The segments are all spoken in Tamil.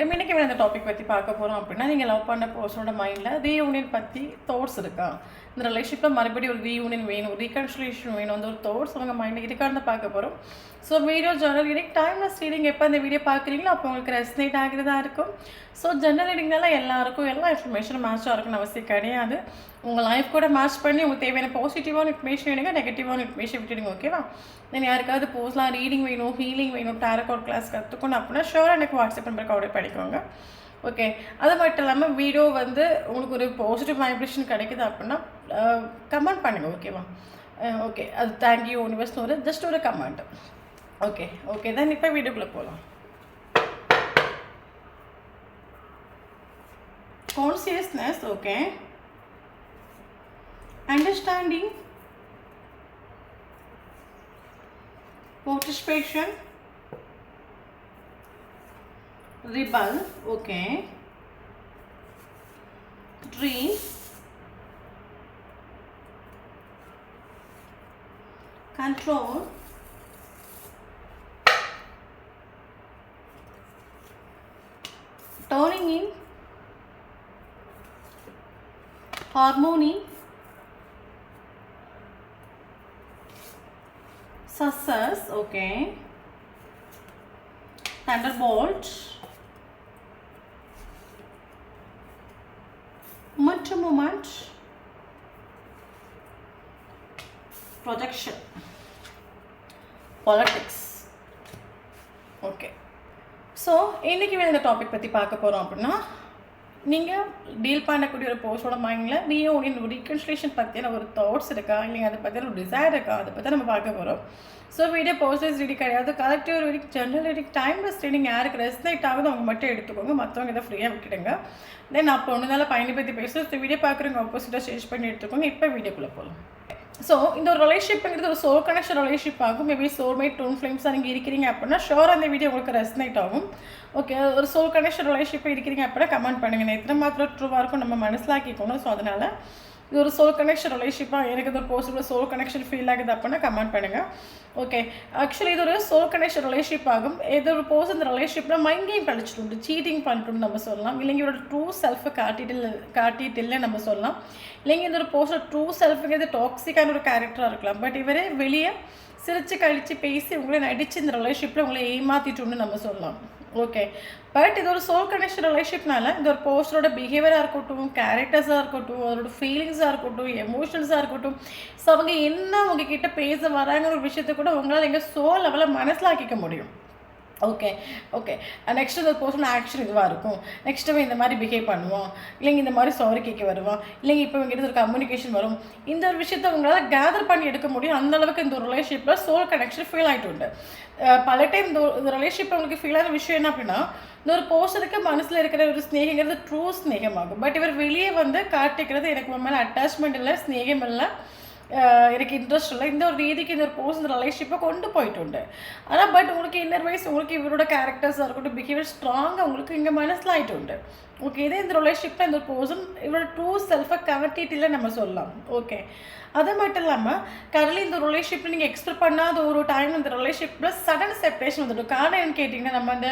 இன்னைக்கு இந்த டாபிக் பற்றி பார்க்க போகிறோம் அப்படின்னா, நீங்கள் லவ் பண்ண பர்சனோட மைண்டில் ரீயூனியன் பற்றி தாட்ஸ் இருக்கா? இந்த ரிலேஷன்ஷிப்பில் மறுபடியும் ஒரு ரீயூனியன் வேணும், ரீகன்சிலேஷன் வேணும், அந்த ஒரு தாட்ஸ் உங்கள் மைண்டில் இருக்கான்னு பார்க்க போகிறோம். So video general reading timeless reading எப்போ இந்த வீடியோ பார்க்குறீங்களோ அப்போ உங்களுக்கு ரெசனேட் ஆகிறதா இருக்கும். ஸோ ஜெனரல் ரீடிங்னால எல்லாருக்கும் எல்லா இன்ஃபர்மேஷனும் மேட்சாக இருக்குன்னு அவசியம் கிடையாது. உங்கள் லைஃப் கூட மேட்ச் பண்ணி உங்களுக்கு தேவையான பாசிட்டிவான இன்ஃபர்மேஷன் எடுங்க, நெகட்டிவான இன்ஃபர்மேஷன் விட்டுடுங்க. ஓகேவா? தென் யாருக்காவது போஸ்லாம் ரீடிங் வேணும், ஹீலிங் வேணும், டேரக்ட் கிளாஸ் கற்றுக்கணும் அப்படின்னா ஷோராக எனக்கு வாட்ஸ்அப் நம்பருக்கு ஆர்டர் பண்ணிக்கோங்க. ஓகே, அது மட்டும் இல்லாமல் வீடியோ உங்களுக்கு ஒரு பாசிட்டிவ் வைப்ரேஷன் கிடைக்குது அப்படின்னா கமெண்ட் பண்ணுங்கள். ஓகேவா? ஓகே, அது தேங்க்யூ யூனிவர்ஸ்னு ஒரு ஜஸ்ட் ஒரு கமெண்ட். ஓகே தான் இப்போ வீடியோக்குள்ளே போகலாம். Consciousness, okay, understanding, participation, rebel, okay, dream, control, turning in, harmony, success, okay, thunderbolt, moment, projection, politics. Okay, so இன்றைக்கி இந்த டாபிக் பற்றி பார்க்க போகிறோம் அப்படின்னா, நீங்கள் டீல் பண்ணக்கூடிய ஒரு பர்சனோட மைண்டில் ரீகன்சிலேஷன் பற்றியான ஒரு தாட்ஸ் இருக்கா, இல்லைங்க அதை பற்றின ஒரு டிசைர் இருக்கா, அதை பற்றி நம்ம பார்க்க போகிறோம். ஸோ வீடியோ பர்சனலைஸ் ரீடிங் கிடையாது, collective reading, general reading, timeless reading. யாருக்கு ரெசனேட் ஆகுது அவங்க மட்டும் எடுத்துக்கோங்க, மற்றவங்க இதை ஃப்ரீயாக விட்டுடுங்க. தென் நான் இப்போ ஒன்றுனால பயணி பற்றி பேசுகிறது, வீடியோ பார்க்குறவங்க ஆப்போசிட்டாக சேஞ்ச் பண்ணி எடுத்துக்கோங்க. இப்போ வீடியோக்குள்ளே போகலாம். ஸோ இந்த ஒரு ரிலேஷன்ஷிப்புங்கிறது ஒரு சோல் கனெக்ஷன் ரிலேஷன்ஷிப் ஆகும். மேபி சோல்மேட், ட்வின் ஃப்ளேம்ஸாக நீங்கள் இருக்கிறீங்க அப்படின்னா ஷோர் அந்த வீடியோ உங்களுக்கு ரெசனேட் ஆகும். ஓகே, ஒரு சோல் கனெக்ஷன் ரிலேஷன்ஷிப் இருக்கிறீங்க அப்படின்னா கமெண்ட் பண்ணுங்கள். நான் எத்தனை மாத்திரம் ட்ரூவாக இருக்கும் நம்ம மனசிலாக்கிக்கணும். ஸோ அதனால் இது ஒரு சோல் கனெக்ஷன் ரிலேஷன்ஷிப்பாக எனக்கு இது ஒரு பாசிபிள் சோல் கனெக்ஷன் ஃபீல் ஆகுது அப்படின்னா கமெண்ட் பண்ணுங்கள். ஓகே, ஆக்சுவலி இது ஒரு சோல் கனெக்ஷன் ரிலேஷன்ஷிப் ஆகும். இது ஒரு பர்சன் இந்த ரிலேஷன்ஷிப்பில் மைண்ட் கேம் படிச்சுட்டு சீட்டிங் பண்ணிட்டு நம்ம சொல்லலாம், இல்லைங்க இவரோட ட்ரூ செல்ஃபை காட்டிட்டு இல்லை நம்ம சொல்லலாம், இல்லைங்க இந்த ஒரு பர்சன் ட்ரூ செல்ஃபுங்கிறது டாக்ஸிக்கான ஒரு கேரக்டராக இருக்கலாம். பட் இவரே வெளியே சிரித்து கழித்து பேசி உங்களை நடித்து இந்த ரிலேஷன்ஷிப்பில் உங்களை ஏமாற்றிட்டுன்னு நம்ம சொல்லலாம். ஓகே, பட் இது ஒரு சோல் கனெக்ஷன் ரிலேஷன்ஷிப்னால இந்த ஒரு பர்சனோட பிஹேவியராக இருக்கட்டும், கேரக்டர்ஸாக இருக்கட்டும், அதோட ஃபீலிங்ஸாக இருக்கட்டும், எமோஷன்ஸாக இருக்கட்டும், ஸோ அவங்க என்ன உங்ககிட்ட பேச வராங்கிற ஒரு விஷயத்தை கூட உங்களால் எங்கள் சோல் லெவலில் மனசிலாக்கிக்க முடியும். ஓகே நெக்ஸ்ட் இந்த பர்சன் ஆக்ஷன் இதுவாக இருக்கும், நெக்ஸ்ட் அவன் இந்த மாதிரி பிஹேவ் பண்ணுவான், இல்லைங்க இந்த மாதிரி சாரி கேட்க வருவான், இல்லைங்க இப்போ இவங்ககிட்ட ஒரு கம்யூனிகேஷன் வரும். இந்த ஒரு விஷயத்தை உங்களால் கேதர் பண்ணி எடுக்க முடியும். அந்தளவுக்கு இந்த ஒரு ரிலேஷன்ஷிப்பில் சோல் கனெக்ஷன் ஃபீல் ஆகிட்டு உண்டு. பல டைம் இந்த ரிலேஷன்ஷிப் உங்களுக்கு ஃபீல் ஆகிற விஷயம் என்ன அப்படின்னா, இந்த ஒரு பர்சனுக்கு மனசில் இருக்கிற ஒரு ஸ்நேகங்கிறது ட்ரூ ஸ்நேகமாகும். பட் இவர் வெளியே காட்டிக்கிறது எனக்கு உன் மேலே அட்டாச்மெண்ட் இல்லை, ஸ்நேகம் இல்லை, எனக்கு இன்ட்ரெஸ்ட் இல்லை, இந்த ஒரு ரீதிக்கு இந்த ஒரு பர்சன் ரிலேஷன்ஷிப்பை கொண்டு போயிட்டு உண்டு. ஆனால் பட் உங்களுக்கு இன்னர் வைஸ் உங்களுக்கு இவரோட கேரக்டர்ஸாக இருக்கட்டும், பிஹேவியர் ஸ்ட்ராங்காக உங்களுக்கு இங்கே மனசில் ஆகிட்டு உண்டு. ஓகே, இதே இந்த ரிலேஷன்ஷிப்பில் இந்த ஒரு பர்சன் இவரோட ட்ரூ செல்ஃபை காட்டிட்டு இல்லை நம்ம சொல்லலாம். ஓகே, அது மட்டும் இல்லாமல் கரலி இந்த ரிலேஷன்ஷிப்பில் நீங்கள் எக்ஸ்பெக்ட் பண்ணாத ஒரு டைம் இந்த ரிலேஷன்ஷிப்பில் சடன் செப்பரேஷன் வந்துடும். காரணம் என்னன்னு கேட்டிங்கன்னா, நம்ம அந்த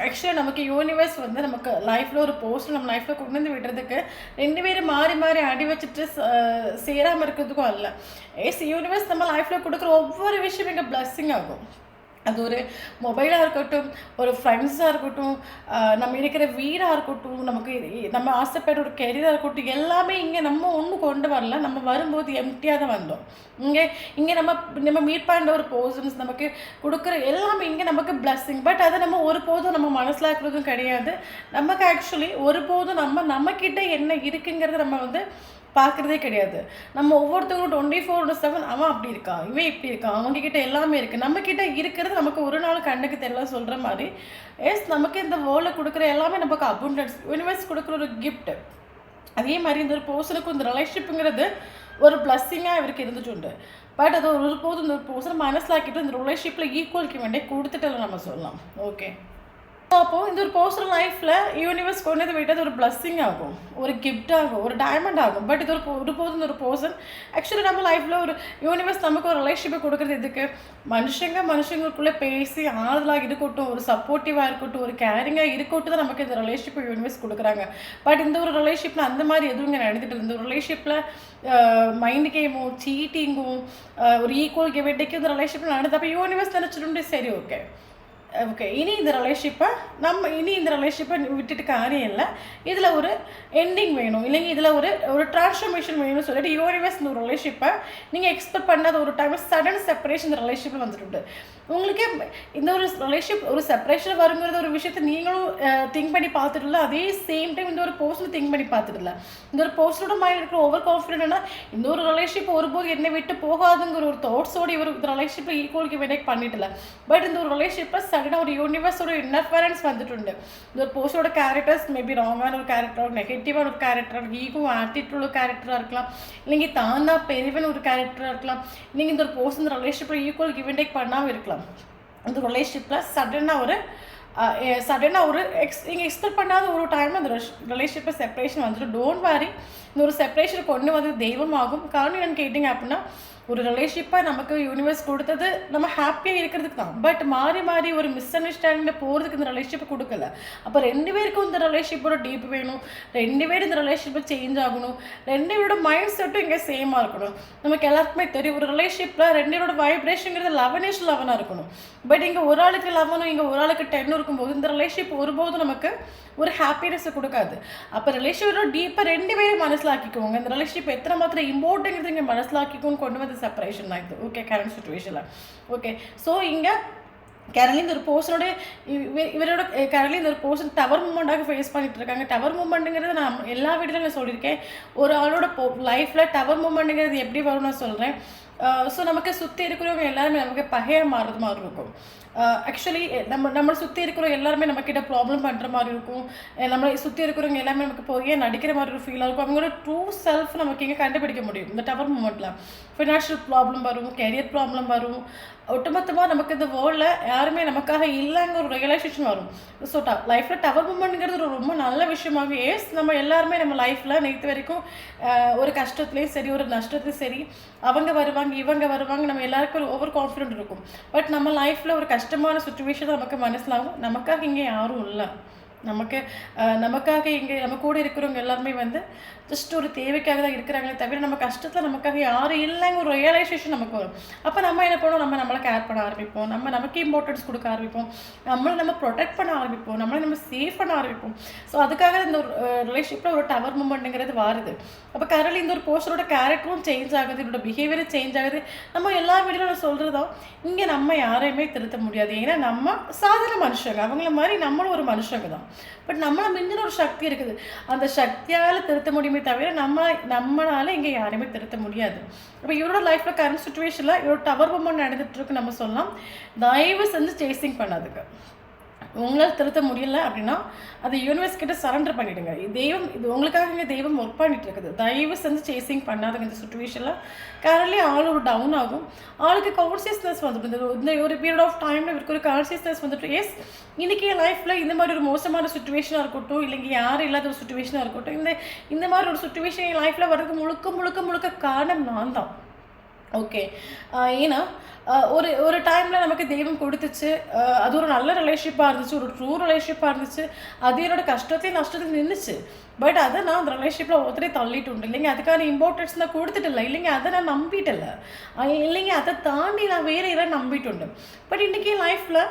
ஆக்சுவலாக நமக்கு யூனிவர்ஸ் நமக்கு லைஃப்பில் ஒரு பர்சன் நம்ம லைஃப்பில் கொண்டு வந்து விடுறதுக்கு ரெண்டு பேரும் மாறி மாறி அடி வச்சுட்டு சேராமல் இருக்கிறதுக்கும் அல்ல. யூனிவர்ஸ் நம்ம லைஃப்பில் கொடுக்குற ஒவ்வொரு விஷயம் எங்கள் பிளஸ்ஸிங் ஆகும். அது ஒரு மொபைலாக இருக்கட்டும், ஒரு ஃப்ரெண்ட்ஸாக இருக்கட்டும், நம்ம இருக்கிற வீடாக இருக்கட்டும், நம்ம ஆசைப்படுற ஒரு கெரியராக இருக்கட்டும், எல்லாமே இங்கே நம்ம ஒன்றும் கொண்டு வரல. நம்ம வரும்போது எம்டியாக தான் வந்தோம். இங்கே நம்ம மீட் பண்ணுற ஒரு பர்சன்ஸ் நமக்கு கொடுக்குற எல்லாமே இங்கே நமக்கு பிளஸ்ஸிங். பட் அதை நம்ம ஒருபோதும் நம்ம மனசில் இருக்கிறதும் கிடையாது. நமக்கு ஆக்சுவலி ஒருபோதும் நம்மக்கிட்ட என்ன இருக்குங்கிறத நம்ம பார்க்குறதே கிடையாது. நம்ம ஒவ்வொருத்தவங்களும் 24/7 அவன் அப்படி இருக்கான், இவன் இப்படி இருக்கான், அவங்கக்கிட்ட எல்லாமே இருக்குது, நம்மக்கிட்ட இருக்கிறது நமக்கு ஒரு நாள் கண்ணுக்கு தெரியல சொல்கிற மாதிரி நமக்கு இந்த வேர்ல்டில் கொடுக்குற எல்லாமே நமக்கு அபுண்டன்ஸ், யூனிவர்ஸ் கொடுக்குற ஒரு கிஃப்ட். அதே மாதிரி இந்த ஒரு பர்சனுக்கு இந்த ரிலேஷன்ஷிப்புங்கிறது ஒரு பிளஸ்ஸிங்காக இவருக்கு இருந்துட்டு உண்டு. பட் அது ஒருபோதும் இந்த ஒரு பர்சன் மனசிலாக்கிட்டு இந்த ரிலேஷன்ஷிப்பில் ஈக்குவலுக்கு வேண்டிய கொடுத்துட்டு நம்ம சொல்லலாம். ஓகே, அப்போது இந்த ஒரு பர்சனல் லைஃப்பில் யூனிவர்ஸ் கொண்டு வந்து விட்டது ஒரு பிளஸ்ஸிங் ஆகும், ஒரு கிஃப்ட் ஆகும், ஒரு டைமண்ட் ஆகும். பட் இது ஒருபோதும் ஒரு பர்சன் ஆக்சுவலி நம்ம லைஃப்பில் ஒரு யூனிவர்ஸ் நமக்கு ஒரு ரிலேஷன்ஷிப்பை கொடுக்குறது எதுக்கு? மனுஷங்களுக்குள்ளே பேசி ஆறுதலாக இருக்கட்டும், ஒரு சப்போர்ட்டிவாக இருக்கட்டும், ஒரு கேரிங்காக இருக்கட்டும் தான் நமக்கு இந்த ரிலேஷன்ஷிப்பை யூனிவர்ஸ் கொடுக்குறாங்க. பட் இந்த ஒரு ரிலேஷன்ஷிப்பில் அந்த மாதிரி எதுவும் இங்கே நடந்துட்டு இந்த ஒரு ரிலேஷன்ஷிப்பில் மைண்ட் கேமும் சீட்டிங்கும் ஒரு ஈக்குவல் கிவெட்டிக்கும் இந்த ரிலேஷன்ஷிப்பில் நடந்தது. அப்போ யூனிவர்ஸ் நினச்சிட்டு சரி ஓகே இனி இந்த ரிலேஷன்ஷிப்பை விட்டுட்டு காரியம் இல்லை, இதில் ஒரு எண்டிங் வேணும், இல்லைங்க இதில் ஒரு ட்ரான்ஸ்ஃபர்மேஷன் வேணும்னு சொல்லிட்டு யூனிவர்ஸ் இந்த ஒரு ரிலேஷன்ஷிப்பை நீங்கள் எக்ஸ்பெக்ட் பண்ணாத ஒரு டைம் சடன் செப்பரேஷன் இந்த ரிலேஷன்ஷிப்பில் வந்துட்டு உங்களுக்கே இந்த ஒரு ரிலேஷன்ஷிப் ஒரு செப்பரேஷன் வருங்கிறது ஒரு விஷயத்தை நீங்களும் திங்க் பண்ணி பார்த்துட்டு இல்லை, அதே சேம் டைம் இந்த ஒரு பர்சனும் திங்க் பண்ணி பார்த்துட்டு இல்லை. இந்த ஒரு பர்சனோட மைண்ட் இருக்கிற ஓவர் கான்ஃபிடென்ட்னா இந்த ஒரு ரிலேஷன்ஷிப் ஒருபோது என்னை விட்டு போகாதுங்கிற ஒரு தாட்ஸோடு இவர் இந்த ரிலேஷன்ஷிப்பை ஈக்குவலுக்கு விடேக் பண்ணிட்டு இல்லை. பட் இந்த ஒரு ரிலேஷன்ஷிப்பை சடனாக ஒரு யூனிவர்ஸோட இன்டர்ஃபரன்ஸ் வந்துட்டு இந்த ஒரு பர்சனோட கேரக்டர்ஸ் மேபி ராங்கான ஒரு கேரக்டர், நெகட்டிவான ஒரு கேரக்டர், ஈகோ ஆட்டிடியூட் ஒரு கேரக்டராக இருக்கலாம், இல்லைங்க தானா பெரியவன் ஒரு கேரக்டராக இருக்கலாம், நீங்கள் இந்த ஒரு பர்சன் இந்த ரிலேஷன்ஷிப்பில் ஈக்குவல் கிவ் அண்ட் டேக் பண்ணாமல் இருக்கலாம். இந்த ரிலேஷன்ஷிப்பில் சடனாக ஒரு நீங்கள் எக்ஸ்பெக்ட் பண்ணாத ஒரு டைம் அந்த ரிலேஷன்ஷிப்பில் செப்பரேஷன் வந்துட்டு டோன்ட் வாரி. இந்த ஒரு செப்பரேஷனை கொண்டு வந்து தெய்வமாகும். காரணம் என்னன்னு கேட்டிங்க அப்படின்னா ஒரு ரிலேஷன்ஷிப்பை நமக்கு யூனிவர்ஸ் கொடுத்தது நம்ம ஹாப்பியாக இருக்கிறதுக்கு தான். பட் மாறி ஒரு மிஸ் அண்டர்ஸ்டாண்டிங்கில் போகிறதுக்கு இந்த ரிலேஷன்ஷிப்பை கொடுக்கல. அப்போ 2 பேருக்கும் இந்த ரிலேஷன்ஷிப்போட டீப் வேணும், 2 பேரும் இந்த ரிலேஷன்ஷிப்பை சேஞ்ச் ஆகணும், 2 பேரோட மைண்ட் செட்டும் இங்கே சேமாக இருக்கணும். நமக்கு எல்லாருக்குமே தெரியும் ஒரு ரிலேஷன்ஷிப்பில் 2 பேரோட வைப்ரேஷனுங்கிறது 11 இருக்கணும். பட் இங்கே ஒரு ஆளுக்கு 11 இங்கே ஒரு ஆளுக்கு 10 இருக்கும்போது இந்த ரிலேஷன்ஷிப் ஒருபோதும் நமக்கு ஒரு ஹாப்பினஸை கொடுக்காது. அப்போ ரிலேஷனோட டீப்பாக 2 பேரும் மனசில் ஆக்கிக்கோங்க. இந்த ரிலேஷன்ஷிப் எத்தனை மாத்திரம் இம்பார்ட்டன்ட் இங்கே மனசில் ஆக்கிக்கோன்னு கொண்டு வந்து செப்பரேஷன் தான் இது. ஓகே, கரண்ட் சுச்சுவேஷனில். ஓகே, ஸோ இங்கே கேரளின் ஒரு பர்சனோட கேரளின் இந்த ஒரு பர்சன் டவர் மூமெண்ட்டாக ஃபேஸ் பண்ணிட்டு இருக்காங்க. டவர் மூமெண்ட்டுங்கிறது நான் எல்லா வீடியோலையும் நான் சொல்லியிருக்கேன். ஒரு ஆளோட லைஃப்பில் டவர் மூமெண்ட்டுங்கிறது எப்படி வரும்னு நான் சொல்கிறேன். ஸோ நமக்கு சுற்றி இருக்கிறவங்க எல்லாருமே நமக்கு பகையாக மாறுறது மாதிரி இருக்கும். ஆக்சுவலி நம்மளை சுற்றி இருக்கிற எல்லாருமே நம்மக்கிட்ட ப்ராப்ளம் பண்ணுற மாதிரி இருக்கும். நம்மளை சுற்றி இருக்கிறவங்க எல்லாமே நமக்கு போய் நடிக்கிற மாதிரி ஒரு ஃபீலாக இருக்கும். அவங்களோட ட்ரூ செல்ஃப் நமக்கு இங்கே கண்டுபிடிக்க முடியும் இந்த டவர் மூமெண்ட்டில். ஃபினான்ஷியல் ப்ராப்ளம் வரும், கெரியர் ப்ராப்ளம் வரும், ஒட்டுமொத்தமாக நமக்கு இந்த வேர்ல்டில் யாருமே நமக்காக இல்லைங்கிற ஒரு ரியலைசேஷன் வரும். ஸோ லைஃப்பில் டவர் மூமெண்ட்டுங்கிறது ரொம்ப நல்ல விஷயமாக நம்ம எல்லாருமே நம்ம லைஃப்பில் நேற்று வரைக்கும் ஒரு கஷ்டத்துலேயும் சரி ஒரு நஷ்டத்துலையும் சரி அவங்க வருவாங்க இவங்க வருவாங்க, நம்ம எல்லாருக்கும் ஒரு ஓவர் கான்ஃபிடென்ட் இருக்கும். பட் நம்ம லைஃப்பில் ஒரு கஷ்டமான சுச்சுவேஷன் நமக்கு மனசிலாகும், நமக்காக இங்கே யாரும் இல்லை, நமக்காக இங்கே நம்ம கூட இருக்கிறவங்க எல்லாருமே ஜஸ்ட் ஒரு தேவைக்காக தான் இருக்கிறாங்களே தவிர நம்ம கஷ்டத்தில் நமக்காக யாரும் இல்லைங்க ஒரு ரியலைசேஷன் நமக்கு வரும். அப்போ நம்ம என்ன பண்ணுவோம், நம்மளை கேர் பண்ண ஆரம்பிப்போம், நமக்கு இம்பார்ட்டன்ஸ் கொடுக்க ஆரம்பிப்போம், நம்ம ப்ரொடெக்ட் பண்ண ஆரம்பிப்போம், நம்ம சேவ் பண்ண ஆரம்பிப்போம். ஸோ அதுக்காக இந்த ஒரு ரிலேஷன்ஷிப்பில் ஒரு டவர் மூமெண்ட்டுங்கிறது வருது. அப்போ கரண்ட் இந்த ஒரு பர்சனோட கேரக்டரும் சேஞ்ச் ஆகுது, இதோட பிஹேவியரும் சேஞ்ச் ஆகுது. நம்ம எல்லா வீடியோவில் சொல்கிறதோ இங்கே நம்ம யாரையுமே திருத்த முடியாது. ஏன்னா நம்ம சாதாரண மனுஷங்க, அவங்கள மாதிரி நம்மளும் ஒரு மனுஷங்க தான். பட் நம்மளை மிஞ்சின ஒரு சக்தி இருக்குது, அந்த சக்தியால் திருத்த முடியுமே தவிர நம்மளால் இங்கே யாரையுமே திருத்த முடியாது. இப்போ இவரோட லைஃப்பில் கரண்ட் சுச்சுவேஷனில் இவரோட டவர் மூமெண்ட் நடந்துகிட்ருக்கு நம்ம சொல்லலாம். தயவு செஞ்சு சேசிங் பண்ணாதுங்க. உங்களால் திருத்த முடியல அப்படின்னா அது யூனிவர்ஸ் கிட்ட சரண்டர் பண்ணிவிடுங்க. இது உங்களுக்காக இங்கே தெய்வம் ஒர்க் பண்ணிட்டு இருக்குது. தயவு செஞ்சு சேசிங் பண்ணாதுங்க. இந்த சுச்சுவேஷனில் கரண்ட்லி ஆள் ஒரு டவுன் ஆகும், ஆளுக்கு கான்சியஸ்னஸ் வந்துட்டு இந்த ஒரு பீரியட் ஆஃப் டைமில் இவருக்கு ஒரு கான்சியஸ்னஸ் வந்துட்டு எஸ் இன்றைக்கி என் லைஃப்பில் இந்த மாதிரி ஒரு மோசமான சுச்சுவேஷனாக இருக்கட்டும், இல்லைங்க யாரும் இல்லாத ஒரு சுச்சுவேஷனாக இருக்கட்டும், இந்த மாதிரி ஒரு சுச்சுவேஷன் என் லைஃப்பில் வர்றதுக்கு முழுக்க காரணம் நான் தான். ஓகே, ஏன்னா ஒரு டைமில் நமக்கு தெய்வம் கொடுத்துச்சு, அது ஒரு நல்ல ரிலேஷன்ஷிப்பாக இருந்துச்சு, ஒரு ட்ரூ ரிலேஷன்ஷிப்பாக இருந்துச்சு, அது என்னோட கஷ்டத்தையும் நஷ்டத்தையும் நின்றுச்சு. பட் அதை நான் அந்த ரிலேஷன்ஷிப்பில் ஒருத்தரையும் தள்ளிட்டு உண்டு இல்லைங்க, அதுக்கான இம்பார்ட்டன்ஸ் நான் கொடுத்துட்டில்ல, இல்லைங்க அதை நான் நம்பிட்டில்ல, இல்லைங்க அதை தாண்டி நான் வேறு எதாவது நம்பிட்டு உண்டு. பட் இன்றைக்கி என் லைஃப்பில்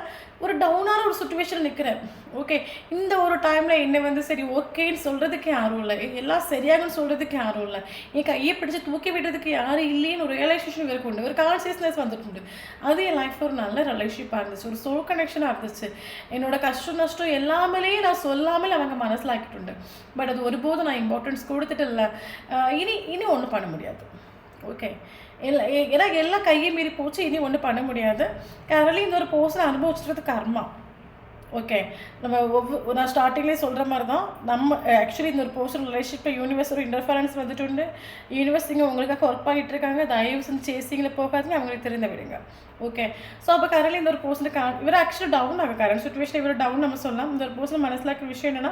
ஒரு டவுனான ஒரு சுச்சுவேஷன் நிற்கிறேன். ஓகே, இந்த ஒரு டைமில் என்னை சரி ஓகேன்னு சொல்கிறதுக்கு யாரும் இல்லை, எல்லாம் சரியாகன்னு சொல்கிறதுக்கு யாரும் இல்லை, என் கையை பிடிச்சி தூக்கி விடுறதுக்கு யாரும் இல்லைன்னு ஒரு ரியலைசேஷன் இருக்கு உண்டு, ஒரு கான்சியஸ்னஸ் வந்துட்டு. அது என் லைஃப்பில் ஒரு நல்ல ரிலேஷன்ஷிப்பாக இருந்துச்சு, ஒரு சோல் கனெக்ஷனாக இருந்துச்சு. என்னோட கஷ்டம் நஷ்டம் எல்லாமே நான் சொல்லாமல் அவங்க மனசில் ஆக்கிட்டு. பட் அது ஒருபோதும் நான் இம்பார்ட்டன்ஸ் கொடுத்துட்டு இல்லை, இனி ஒன்றும் பண்ண முடியாது. ஓகே, ஏன்னா எல்லாம் கையை மீறி போச்சு, இனி ஒன்றும் பண்ண முடியாது. கரலி இந்த ஒரு போர்ஷனை அனுபவிச்சுட்டு கர்மா. ஓகே. நம்ம நான் ஸ்டார்ட்டிங்லேயே சொல்கிற மாதிரி தான் நம்ம ஆக்சுவலி இந்த ஒரு பர்சனல் ரிலேஷன்ஷிப்பில் யூனிவர்ஸ் ஒரு இன்டர்ஃபரன்ஸ் வந்துட்டு உண்டு. யூனிவர்ஸ் இங்கே உங்களுக்காக ஒர்க் பண்ணிகிட்டு இருக்காங்க. தயவு செஞ்சு சேசிங்கில் போகாதீங்க, அவங்களுக்கு தெரிந்த விடுங்க. ஓகே. ஸோ அப்போ கரண்ட்லி இந்த ஒரு பர்சனுக்கு இவர் ஆக்சுவலி டவுன் ஆகும். கரண்ட் சுச்சுவேஷன் இவர் டவுன் நம்ம சொல்லலாம். இந்த ஒரு பர்சன் மனசிலாக்கிற விஷயம் என்னென்னா,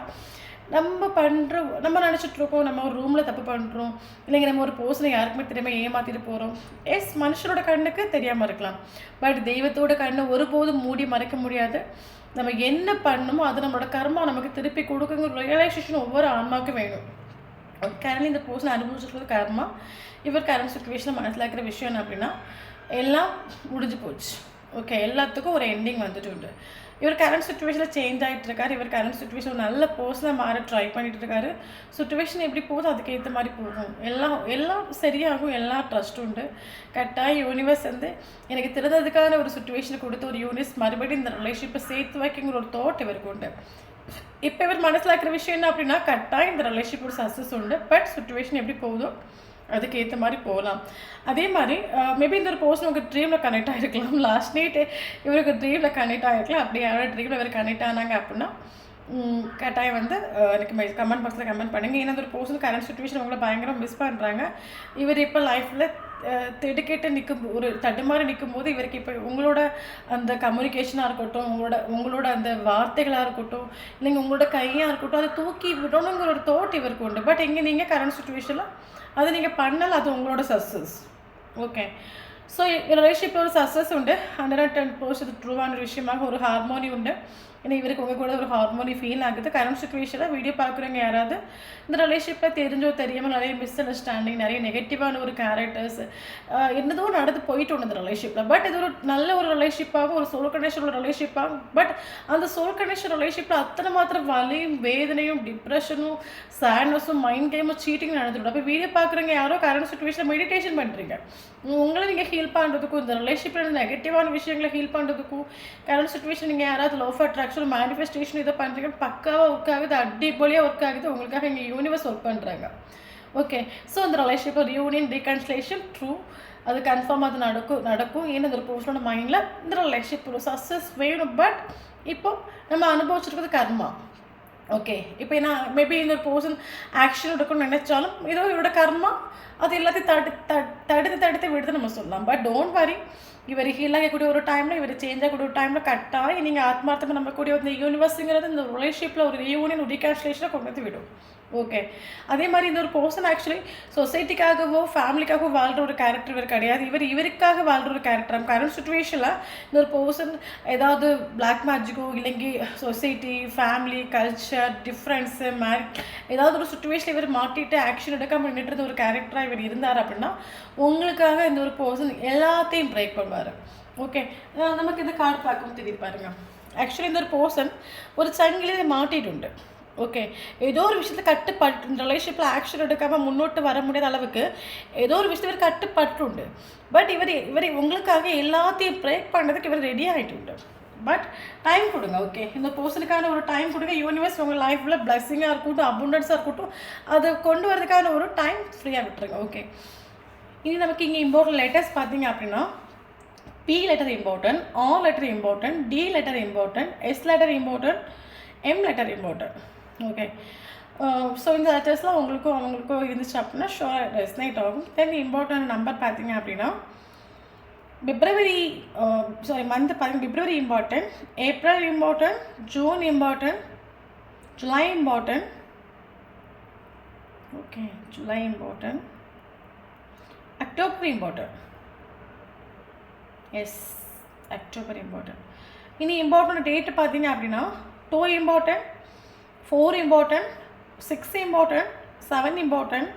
நம்ம நினச்சிட்ருக்கோம் நம்ம ஒரு ரூமில் தப்பு பண்ணுறோம், இல்லைங்க நம்ம ஒரு பர்சனை யாருக்குமே தெரியாமல் ஏமாற்றிட்டு போகிறோம். மனுஷனோட கண்ணுக்கு தெரியாமல் இருக்கலாம், பட் தெய்வத்தோட கண்ணை ஒருபோதும் மூடி மறைக்க முடியாது. நம்ம என்ன பண்ணணுமோ அது நம்மளோட கர்மா நமக்கு திருப்பி கொடுக்குங்கிற ரியலைசேஷன் ஒவ்வொரு ஆன்மாவுக்கும் வேணும். கரண்ட் இந்த பர்சன் அனுபவிச்சிருக்கிறது கர்மா. இவர் கரண்ட் சுச்சுவேஷனில் மனசில் இருக்கிற விஷயம் என்ன அப்படின்னா, எல்லாம் முடிஞ்சு போச்சு. ஓகே, எல்லாத்துக்கும் ஒரு எண்டிங் வந்துட்டு உண்டு. இவர் கரண்ட் சுச்சுவேஷனில் சேஞ்ச் ஆகிட்டு இருக்காரு. இவர் கரண்ட் சுச்சுவேஷன் நல்ல பர்சனாக மாற ட்ரை பண்ணிட்டு இருக்காரு. சுச்சுவேஷன் எப்படி போகுது அதுக்கேற்ற மாதிரி போகும். எல்லாம் சரியாகும். எல்லாம் ட்ரஸ்ட் உண்டு. கரெக்டாக யூனிவர்ஸ் வந்து எனக்கு தெரிஞ்சதுக்கான ஒரு சுச்சுவேஷனை கொடுத்து ஒரு யூனிவர்ஸ் மறுபடியும் இந்த ரிலேஷன்ஷிப்பை சேர்த்து வைக்கிங்கிற ஒரு தாட் இவருக்கு உண்டு. இப்போ இவர் மனசில் இருக்கிற விஷயம் என்ன அப்படின்னா, கரெக்டாக இந்த ரிலேஷன்ஷிப்போட சக்ஸஸ் உண்டு. பட் சுச்சுவேஷன் எப்படி போகுதோ அதுக்கேற்ற மாதிரி போகலாம். அதே மாதிரி மேபி இந்த ஒரு பர்சன் உங்கள் ட்ரீமில் கனெக்ட் ஆகிருக்கலாம். லாஸ்ட் நைட்டு இவருக்கு ட்ரீமில் கனெக்ட் ஆகிருக்கலாம். அப்படி யாரோட ட்ரீமில் இவர் கனெக்ட் ஆனாங்க அப்படின்னா கட்டாயம் வந்து எனக்கு கமெண்ட் பாக்ஸில் கமெண்ட் பண்ணுங்கள். ஏன்னா ஒரு பர்சன் கரண்ட் சுச்சுவேஷன் உங்களை பயங்கரம் மிஸ் பண்ணுறாங்க. இவர் இப்போ லைஃப்பில் திடுக்கிட்டு ஒரு தடுமாறி நிற்கும்போது இவருக்கு இப்போ உங்களோட அந்த கம்யூனிகேஷனாக இருக்கட்டும், உங்களோட அந்த வார்த்தைகளாக இருக்கட்டும், இல்லைங்க உங்களோட கையாக இருக்கட்டும், அதை தூக்கி விடணுங்கிற ஒரு தாட் இவருக்கு உண்டு. பட் இங்கே நீங்கள் கரண்ட் சுச்சுவேஷனில் அது நீங்கள் பண்ணல, அது உங்களோட சக்ஸஸ். ஓகே. ஸோ ரிலேஷன்ஷிப்பில் ஒரு சக்ஸஸ் உண்டு. 110% ட்ரூவான விஷயமாக ஒரு ஹார்மோனி உண்டு. ஏன்னா இவருக்கு உங்கள் கூட ஒரு ஹார்மோனி ஃபீல் ஆகுது. கரண்ட் சுச்சுவேஷனில் வீடியோ பார்க்குறவங்க யாராவது இந்த ரிலேஷன்ஷிப்பில் தெரிஞ்சோ தெரியாமல் நிறைய மிஸ் அண்டர்ஸ்டாண்டிங், நிறைய நெகட்டிவான ஒரு கேரக்டர்ஸ் என்னதோ நடந்து போயிட்டு ஒன்று இந்த ரிலேஷன்ஷிப்பில். பட் இது ஒரு நல்ல ஒரு ரிலேஷன்ஷிப்பாகும், ஒரு சோல் கனெக்ஷன் உள்ள ரிலேஷன்ஷிப்பாகும். பட் அந்த சோல் கனெக்ஷன் ரிலேஷன்ஷிப்பில் அத்தனை மாத்திரம் வலியும் வேதனையும் டிப்ரெஷனும் சேட்னஸும் மைண்ட் கேமும் சீட்டிங் நடந்துடும். அப்போ வீடியோ பார்க்குறவங்க யாரோ கரண்ட் சுச்சுவேஷனில் மெடிடேஷன் பண்ணுறீங்க. உங்களை நீங்கள் ஹீல் பண்ணுறதுக்கும் இந்த ரிலேஷன்ஷிப்பில் நெகட்டிவான விஷயங்களை ஹீல் பண்ணுறதுக்கும் கரண்ட் சுச்சுவேஷன் நீங்கள் யாராவது லோ ஆஃப் அட்ராக்ஷன் மேனிஃபெஸ்டேஷன் இதை பண்ணுறீங்க, பக்காவாக ஒர்க் ஆகுது, அடிப்பொலியாக ஒர்க் ஆகுது. உங்களுக்காக இங்கே யூனிவர்ஸ் ஒர்க் பண்ணுறாங்க. ஓகே. ஸோ இந்த ரிலேஷன்ஷிப் ஒரு யூனியன் ரீகன்சிலேஷன் ட்ரூ, அது கன்ஃபார்ம் அது நடக்கும். ஏன்னா இந்த ஒரு பர்சனோட மைண்டில் இந்த ரிலேஷன்ஷிப் ஒரு சக்ஸஸ் வேணும். பட் இப்போ நம்ம அனுபவிச்சிருக்கிறது கர்மா. ஓகே. இப்போ நான் மேபி இந்த ஒரு பர்சன் ஆக்ஷன் எடுக்கணும்னு நினைச்சாலும் ஏதோ இவரோட கர்மா அது எல்லாத்தையும் தடுத்து விடுது நம்ம சொல்லலாம். பட் டோன்ட் வரி, இவர் ஹீல் ஆகக்கூடிய ஒரு டைமில், இவர் சேஞ்ச் ஆகக்கூடிய ஒரு டைமில் கட்டாயம் நீங்கள் ஆத்மார்த்தமாக நம்பக்கூடிய இந்த யூனிவர்ஸுங்கிறது இந்த ரிலேஷன்ஷிப்பில் ஒரு யூனியன் ஒரு ரீகான்சிலேஷனை கொண்டு வந்து விடும். ஓகே. அதே மாதிரி இந்த ஒரு பர்சன் ஆக்சுவலி சொசைட்டிக்காகவோ ஃபேமிலிக்காகவோ வாழ்கிற ஒரு கேரக்டர் இவர் கிடையாது. இவருக்காக வாழ்கிற ஒரு கேரக்டர். கரண்ட் சுச்சுவேஷனில் இந்த ஒரு பர்சன் ஏதாவது பிளாக் மேஜிக்கோ இல்லைங்கி சொசைட்டி, ஃபேமிலி, கல்ச்சர், டிஃப்ரென்ஸு, ஏதாவது ஒரு சுச்சுவேஷனில் இவர் மாட்டிட்டு ஆக்ஷன் எடுக்காமல் நின்றுட்டு ஒரு கேரக்டராக இவர் இருந்தார் அப்படின்னா உங்களுக்காக இந்த ஒரு பர்சன் எல்லாத்தையும் பிரேக் பண்ணுவார். ஓகே. நமக்கு இந்த கார்டு பார்க்கவும் தெரியுது பாருங்கள். ஆக்சுவலி இந்த ஒரு பர்சன் ஒரு சங்கிலியை மாட்டிட்டு உண்டு. ஓகே. ஏதோ ஒரு விஷயத்தில் கட்டுப்பட்டு இந்த ரிலேஷன்ஷிப்பில் ஆக்ஷன் எடுக்காமல் முன்னோட்டு வர முடியாத அளவுக்கு ஏதோ ஒரு விஷயத்தில் இவர் கட்டுப்பட்டுண்டு. பட் இவர் உங்களுக்காக எல்லாத்தையும் பிரேக் பண்ணுறதுக்கு இவர் ரெடி ஆகிட்டு உண்டு. பட் டைம் கொடுங்க. ஓகே. இந்த பர்சனுக்கான ஒரு டைம் கொடுங்க. யூனிவர்ஸ் உங்கள் லைஃப்பில் பிளஸ்ஸிங்காக இருக்கட்டும், அபுண்டன்ஸாக இருக்கட்டும், அதை கொண்டு வரதுக்கான ஒரு டைம் ஃப்ரீயாக விட்டுருங்க. ஓகே. இனி நமக்கு இங்கே இம்பார்ட்டன்ட் லெட்டர்ஸ் பார்த்தீங்க அப்படின்னா P letter important, R letter important, D letter important, S letter important, M letter important. Okay. So இந்த லெட்டர்ஸ்லாம் உங்களுக்கும் அவங்களுக்கும் இருந்துச்சு அப்படின்னா ஷோர் ரெசனேட் ஆகும். தென் இம்பார்ட்டன்ட் நம்பர் பார்த்தீங்க அப்படின்னா மந்த் பார்த்தீங்கன்னா February important, April important, June important, July important. Okay. July important, October important. Yes, October important. இனி இம்பார்ட்டன்ட் டேட்டு பார்த்தீங்க அப்படின்னா 2 important, 4 important, 6 important, 7 important,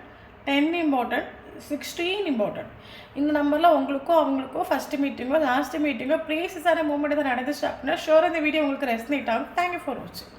10 important, 16 important. இந்த நம்பரில் உங்களுக்கோ அவங்களுக்கோ ஃபஸ்ட்டு மீட்டிங்கோ லாஸ்ட்டு மீட்டிங்கோ ப்ரீசியஸான மூமெண்ட் தான் நடந்துச்சு அப்படின்னா ஷோர் இந்த வீடியோ உங்களுக்கு ரெசனேட் ஆகும். தேங்க்யூ ஃபார் வாட்சிங்.